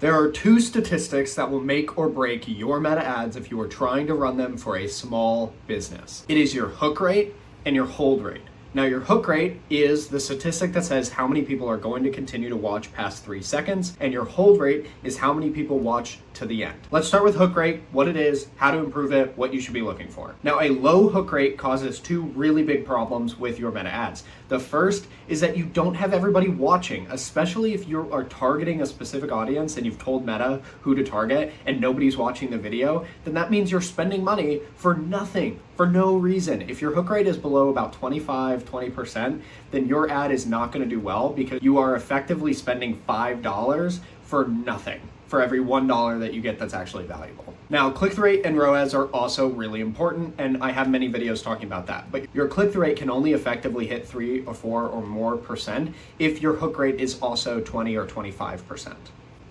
There are two statistics that will make or break your meta ads if you are trying to run them for a small business. It is your hook rate and your hold rate. Now, your hook rate is the statistic that says how many people are going to continue to watch past 3 seconds, and your hold rate is how many people watch to the end. Let's start with hook rate, what it is, how to improve it, what you should be looking for. Now, a low hook rate causes two really big problems with your meta ads. The first is that you don't have everybody watching, especially if you are targeting a specific audience and you've told Meta who to target and nobody's watching the video, then that means you're spending money for nothing, for no reason. If your hook rate is below about 20%, then your ad is not going to do well because you are effectively spending $5 for nothing for every $1 that you get that's actually valuable. Now, click-through rate and ROAS are also really important, and I have many videos talking about that. But your click-through rate can only effectively hit 3 or 4 or more percent if your hook rate is also 20 or 25%.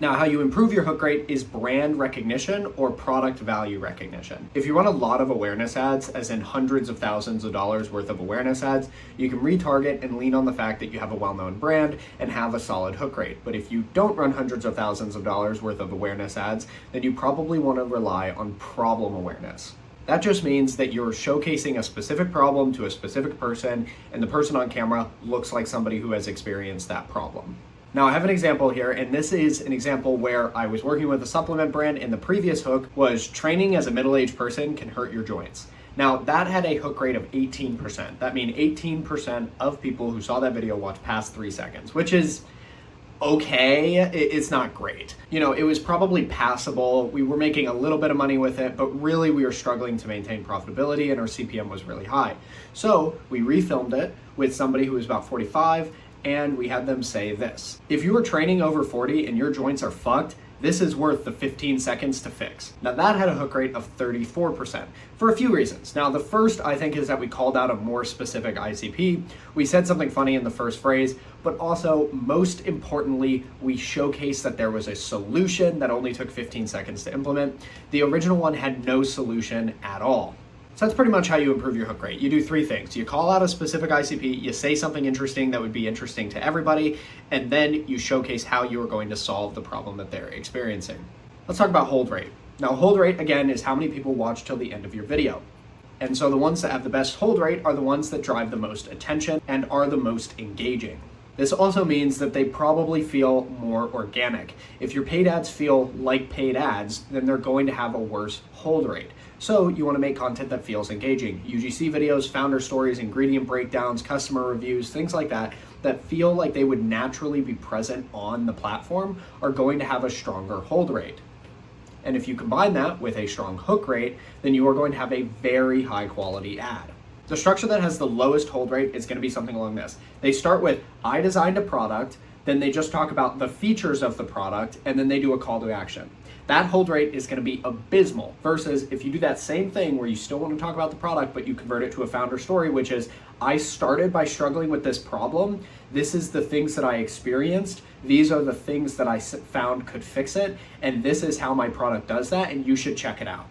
Now, how you improve your hook rate is brand recognition or product value recognition. If you run a lot of awareness ads, as in hundreds of thousands of dollars worth of awareness ads, you can retarget and lean on the fact that you have a well-known brand and have a solid hook rate. But if you don't run hundreds of thousands of dollars worth of awareness ads, then you probably want to rely on problem awareness. That just means that you're showcasing a specific problem to a specific person, and the person on camera looks like somebody who has experienced that problem. Now, I have an example here, and this is an example where I was working with a supplement brand, and the previous hook was training as a middle-aged person can hurt your joints. Now, that had a hook rate of 18%. That means 18% of people who saw that video watched past 3 seconds, which is okay. It's not great. You know, it was probably passable. We were making a little bit of money with it, but really we were struggling to maintain profitability, and our CPM was really high. So we refilmed it with somebody who was about 45, and we had them say this: if you are training over 40 and your joints are fucked, this is worth the 15 seconds to fix. Now, that had a hook rate of 34% for a few reasons. Now, the first, I think, is that we called out a more specific ICP. We said something funny in the first phrase, but also, most importantly, we showcased that there was a solution that only took 15 seconds to implement. The original one had no solution at all. So that's pretty much how you improve your hook rate. You do 3 things. You call out a specific ICP, you say something interesting that would be interesting to everybody, and then you showcase how you are going to solve the problem that they're experiencing. Let's talk about hold rate. Now, hold rate, again, is how many people watch till the end of your video. And so the ones that have the best hold rate are the ones that drive the most attention and are the most engaging. This also means that they probably feel more organic. If your paid ads feel like paid ads, then they're going to have a worse hold rate. So you want to make content that feels engaging. UGC videos, founder stories, ingredient breakdowns, customer reviews, things like that, that feel like they would naturally be present on the platform are going to have a stronger hold rate. And if you combine that with a strong hook rate, then you are going to have a very high quality ad. The structure that has the lowest hold rate is going to be something along this. They start with, I designed a product, then they just talk about the features of the product, and then they do a call to action. That hold rate is going to be abysmal versus if you do that same thing where you still want to talk about the product, but you convert it to a founder story, which is, I started by struggling with this problem. This is the things that I experienced. These are the things that I found could fix it. And this is how my product does that. And you should check it out.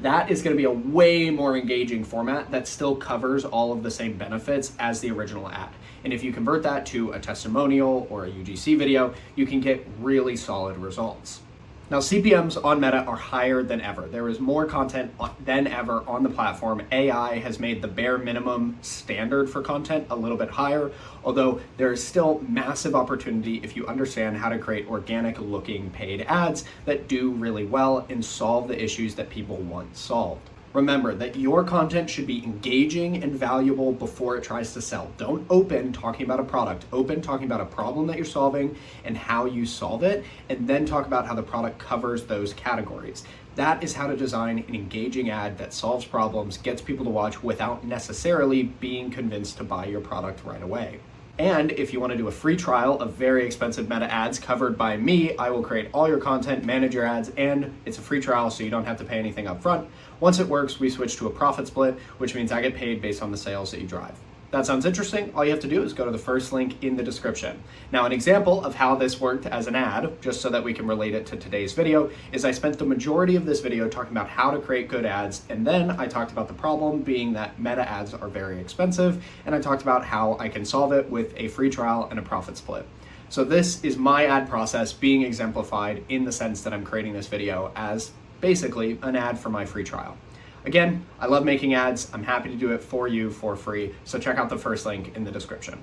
That is going to be a way more engaging format that still covers all of the same benefits as the original ad. And if you convert that to a testimonial or a UGC video, you can get really solid results. Now, CPMs on Meta are higher than ever. There is more content than ever on the platform. AI has made the bare minimum standard for content a little bit higher, although there is still massive opportunity if you understand how to create organic looking paid ads that do really well and solve the issues that people want solved. Remember that your content should be engaging and valuable before it tries to sell. Don't open talking about a product. Open talking about a problem that you're solving and how you solve it, and then talk about how the product covers those categories. That is how to design an engaging ad that solves problems, gets people to watch without necessarily being convinced to buy your product right away. And if you want to do a free trial of very expensive meta ads covered by me, I will create all your content, manage your ads, and it's a free trial, so you don't have to pay anything up front. Once it works, we switch to a profit split, which means I get paid based on the sales that you drive. That sounds interesting? All you have to do is go to the first link in the description. Now, an example of how this worked as an ad, just so that we can relate it to today's video, is I spent the majority of this video talking about how to create good ads, and then I talked about the problem being that meta ads are very expensive, and I talked about how I can solve it with a free trial and a profit split. So this is my ad process being exemplified in the sense that I'm creating this video as basically an ad for my free trial. Again, I love making ads. I'm happy to do it for you for free. So check out the first link in the description.